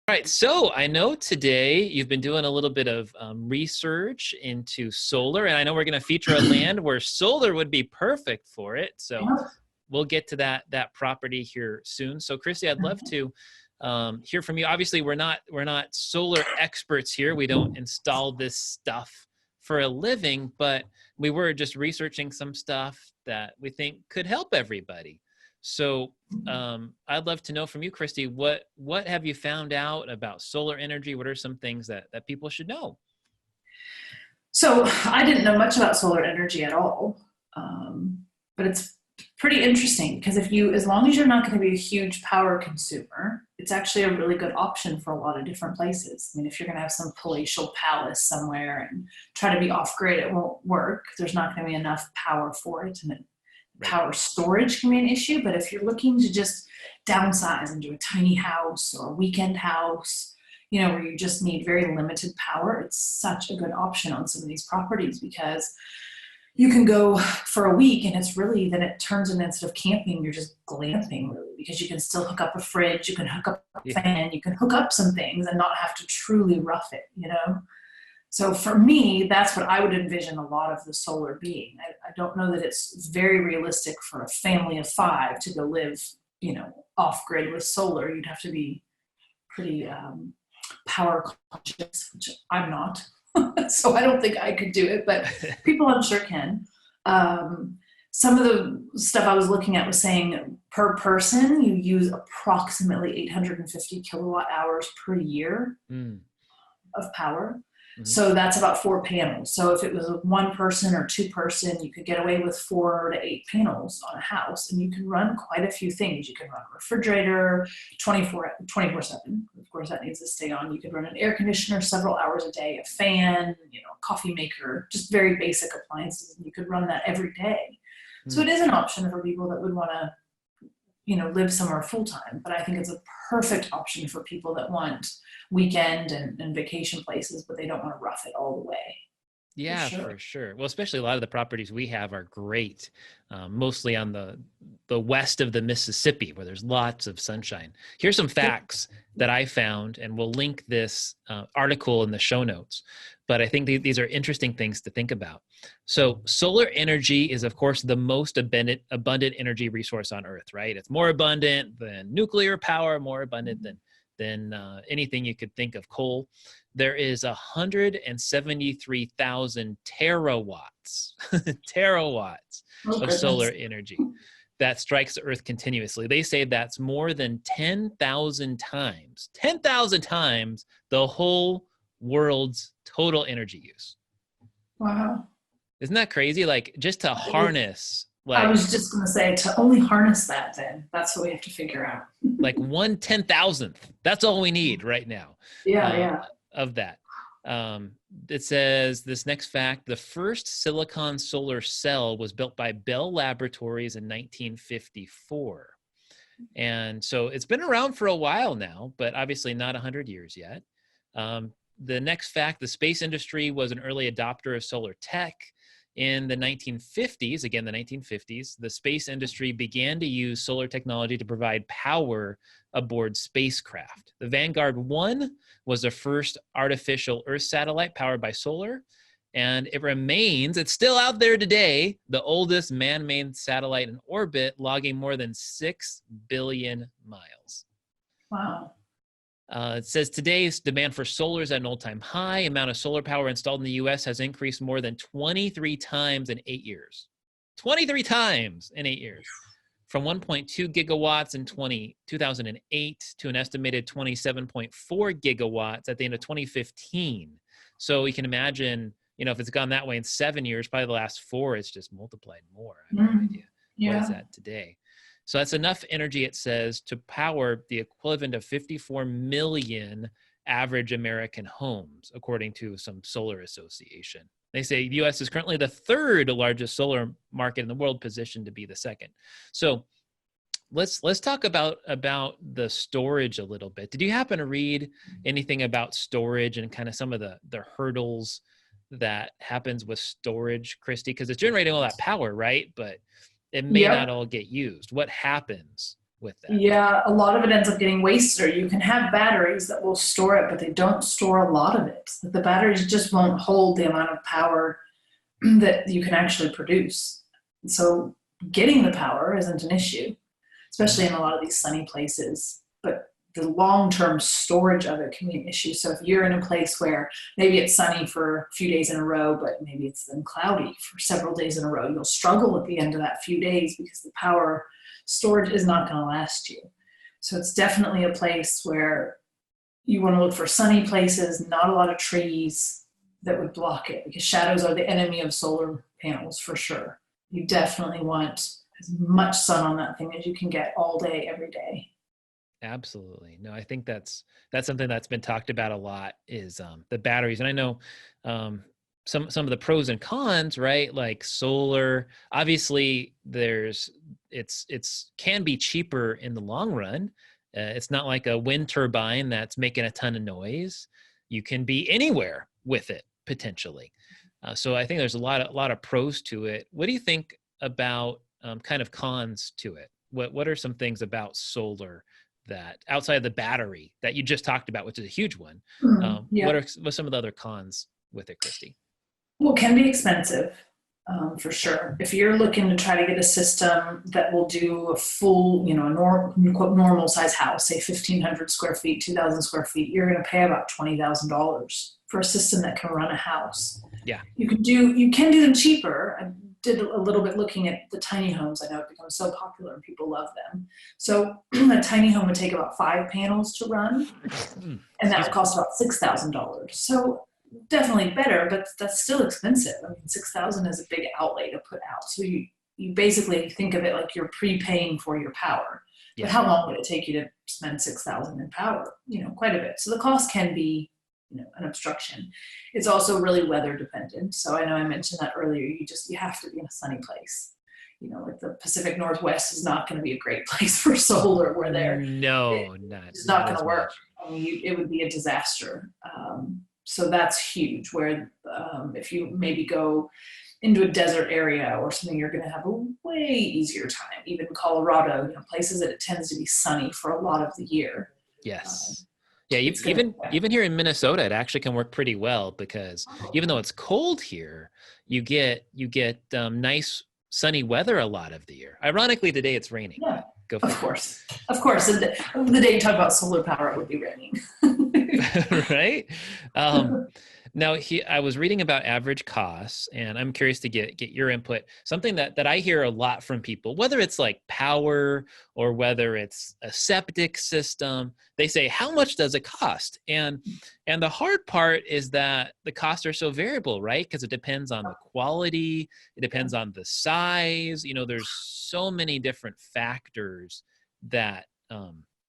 All right, so I know today you've been doing a little bit of research into solar, and I know we're going to feature a land where solar would be perfect for it. So we'll get to that property here soon. So Christy, I'd love to hear from you. Obviously, we're not solar experts here. We don't install this stuff for a living, but we were just researching some stuff that we think could help everybody. So I'd love to know from you, Christy, what have you found out about solar energy? What are some things that people should know? So I didn't know much about solar energy at all, but it's pretty interesting because as long as you're not going to be a huge power consumer, it's actually a really good option for a lot of different places. I mean, if you're going to have some palatial palace somewhere and try to be off grid, it won't work. There's not going to be enough power for it, and power storage can be an issue. But if you're looking to just downsize and do a tiny house or a weekend house, where you just need very limited power, it's such a good option on some of these properties because you can go for a week and then it turns into, instead of camping, you're just glamping really, because you can still hook up a fridge, you can hook up a fan, you can hook up some things and not have to truly rough it. So for me, that's what I would envision a lot of the solar being. I don't know that it's very realistic for a family of 5 to go live, off grid with solar. You'd have to be pretty power conscious, which I'm not. So I don't think I could do it, but people I'm sure can. Some of the stuff I was looking at was saying per person, you use approximately 850 kilowatt hours per year of power. So that's about 4 panels. So if it was a 1 person or 2 person, you could get away with 4 to 8 panels on a house, and you can run quite a few things. You can run a refrigerator 24/7. Of course, that needs to stay on. You could run an air conditioner several hours a day, a fan, a coffee maker, just very basic appliances. And you could run that every day. So it is an option for people that would want to, live somewhere full time. But I think it's a perfect option for people that want weekend and vacation places, but they don't want to rough it all the way. Yeah, for sure. Well, especially a lot of the properties we have are great, mostly on the west of the Mississippi, where there's lots of sunshine. Here's some facts that I found, and we'll link this article in the show notes. But I think these are interesting things to think about. So solar energy is, of course, the most abundant energy resource on Earth, right? It's more abundant than nuclear power, more abundant than anything you could think of, coal. There is 173,000 terawatts, of solar energy that strikes the Earth continuously. They say that's more than 10,000 times the whole world's total energy use. Wow. Isn't that crazy? Like, just to harness. I was just going to say, to only harness that, then that's what we have to figure out. Like 1/10,000th. That's all we need right now. Yeah. Of that. It says this next fact: the first silicon solar cell was built by Bell Laboratories in 1954. And so it's been around for a while now, but obviously not 100 years yet. The next fact: the space industry was an early adopter of solar tech. In the 1950s, again, the 1950s, the space industry began to use solar technology to provide power aboard spacecraft. The Vanguard 1 was the first artificial Earth satellite powered by solar, and it's still out there today, the oldest man-made satellite in orbit, logging more than 6 billion miles. Wow. It says today's demand for solar is at an all-time high. Amount of solar power installed in the U.S. has increased more than 23 times in 8 years. 23 times in 8 years. From 1.2 gigawatts in 2008 to an estimated 27.4 gigawatts at the end of 2015. So you can imagine, if it's gone that way in 7 years, probably the last 4, it's just multiplied more. I have no idea. Yeah. What is that today? So that's enough energy, it says, to power the equivalent of 54 million average American homes, according to some solar association. They say the U.S. is currently the 3rd largest solar market in the world, positioned to be the 2nd. So let's talk about the storage a little bit. Did you happen to read anything about storage and kind of some of the hurdles that happens with storage, Christy? Because it's generating all that power, right? But it may not all get used. What happens with that. Yeah, a lot of it ends up getting wasted, or you can have batteries that will store it, but they don't store a lot of it. The batteries just won't hold the amount of power that you can actually produce. So getting the power isn't an issue, especially in a lot of these sunny places. But the long-term storage of it can be an issue. So if you're in a place where maybe it's sunny for a few days in a row, but maybe it's then cloudy for several days in a row, you'll struggle at the end of that few days because the power storage is not going to last you. So it's definitely a place where you want to look for sunny places, not a lot of trees that would block it, because shadows are the enemy of solar panels for sure. You definitely want as much sun on that thing as you can get all day, every day. Absolutely. No, I think that's something that's been talked about a lot is the batteries. And I know some of the pros and cons, right? Like solar, obviously it's can be cheaper in the long run. It's not like a wind turbine that's making a ton of noise. You can be anywhere with it potentially. So I think there's a lot of pros to it. What do you think about kind of cons to it? What are some things about solar that outside of the battery that you just talked about, which is a huge one? Yeah. What are some of the other cons with it, Christy? Well, it can be expensive, for sure. If you're looking to try to get a system that will do a full, a normal size house, say 1,500 square feet, 2,000 square feet, you're going to pay about $20,000 for a system that can run a house. Yeah. You can do them cheaper. I did a little bit looking at the tiny homes. I know it becomes so popular and people love them. So a tiny home would take about 5 panels to run, and that would cost about $6,000. So definitely better, but that's still expensive. I mean, $6,000 is a big outlay to put out. So you basically think of it like you're prepaying for your power. Yeah. But how long would it take you to spend $6,000 in power? Quite a bit. So the cost can be an obstruction. It's also really weather dependent. So I know I mentioned that earlier. You have to be in a sunny place. Like the Pacific Northwest is not going to be a great place for solar where it's not going to work. I mean, it would be a disaster. So that's huge, where if you maybe go into a desert area or something, you're going to have a way easier time. Even Colorado, places that it tends to be sunny for a lot of the year. Yes. Yeah, even here in Minnesota, it actually can work pretty well, because even though it's cold here, you get nice sunny weather a lot of the year. Ironically, today it's raining. Yeah, of course. The day you talk about solar power, it would be raining. Right? Now, I was reading about average costs, and I'm curious to get your input. Something that I hear a lot from people, whether it's like power or whether it's a septic system, they say, how much does it cost? And the hard part is that the costs are so variable, right? Because it depends on the quality, it depends on the size. There's so many different factors that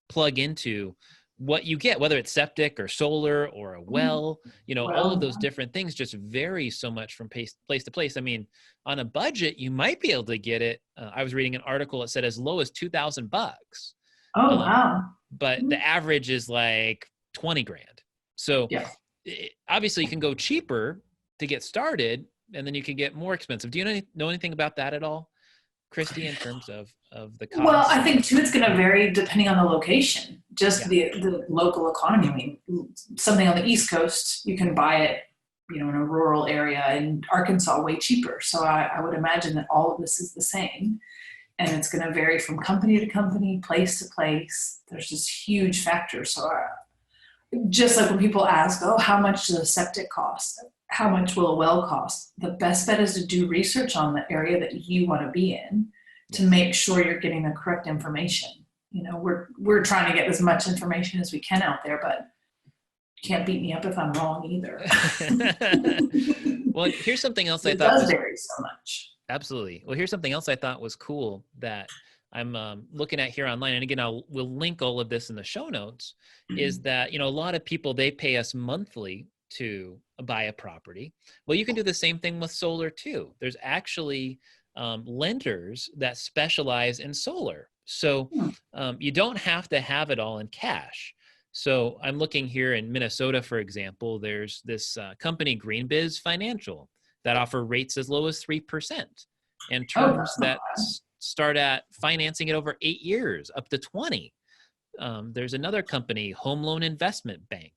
plug into what you get, whether it's septic or solar or a well, all of those different things just vary so much from place to place. I mean, on a budget, you might be able to get it. I was reading an article that said as low as $2,000. Oh, wow. But the average is like 20 grand. So obviously you can go cheaper to get started, and then you can get more expensive. Do you know anything about that at all, Christy, in terms of the cost? Well, I think too, it's going to vary depending on the location, the local economy. I mean, something on the East Coast, you can buy it, in a rural area in Arkansas way cheaper. So I would imagine that all of this is the same, and it's going to vary from company to company, place to place. There's just huge factors. So just like when people ask, how much does a septic cost? How much will a well cost? The best bet is to do research on the area that you want to be in to make sure you're getting the correct information. We're trying to get as much information as we can out there, but you can't beat me up if I'm wrong either. Well, here's something else I thought does vary so much. Absolutely. Well, here's something else I thought was cool that I'm looking at here online. And again, we'll link all of this in the show notes, is that, a lot of people, they pay us monthly to buy a property. Well, you can do the same thing with solar too. There's actually lenders that specialize in solar. So you don't have to have it all in cash. So I'm looking here in Minnesota, for example, there's this company, GreenBiz Financial, that offer rates as low as 3% and terms start at financing it over 8 years, up to 20. There's another company, Home Loan Investment Bank.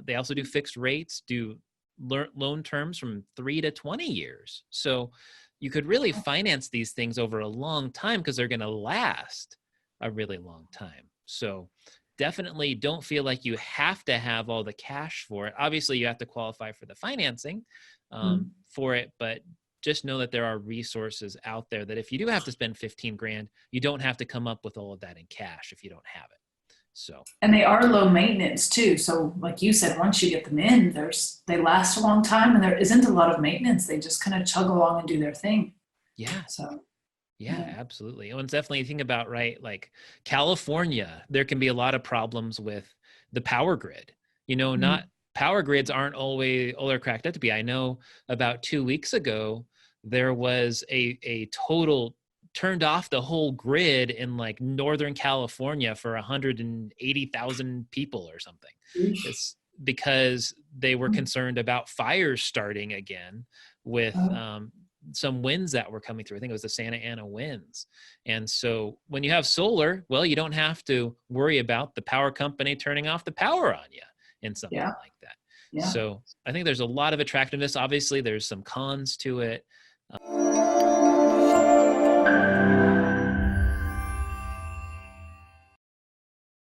They also do fixed rates, do loan terms from 3 to 20 years. So you could really finance these things over a long time because they're going to last a really long time. So definitely don't feel like you have to have all the cash for it. Obviously, you have to qualify for the financing for it, but just know that there are resources out there that if you do have to spend 15 grand, you don't have to come up with all of that in cash if you don't have it. So, and they are low maintenance too. So like you said, once you get them in, they last a long time and there isn't a lot of maintenance. They just kind of chug along and do their thing. yeah. So Yeah, absolutely. And it's definitely think about, right, like California, there can be a lot of problems with the power grid. Not power grids aren't always all they're cracked up to be. I know about 2 weeks ago, there was a total turned off the whole grid in like Northern California for 180,000 people or something. It's because they were concerned about fires starting again with some winds that were coming through. I think it was the Santa Ana winds. And so when you have solar, well, you don't have to worry about the power company turning off the power on you in something like that. Yeah. So I think there's a lot of attractiveness. Obviously, there's some cons to it.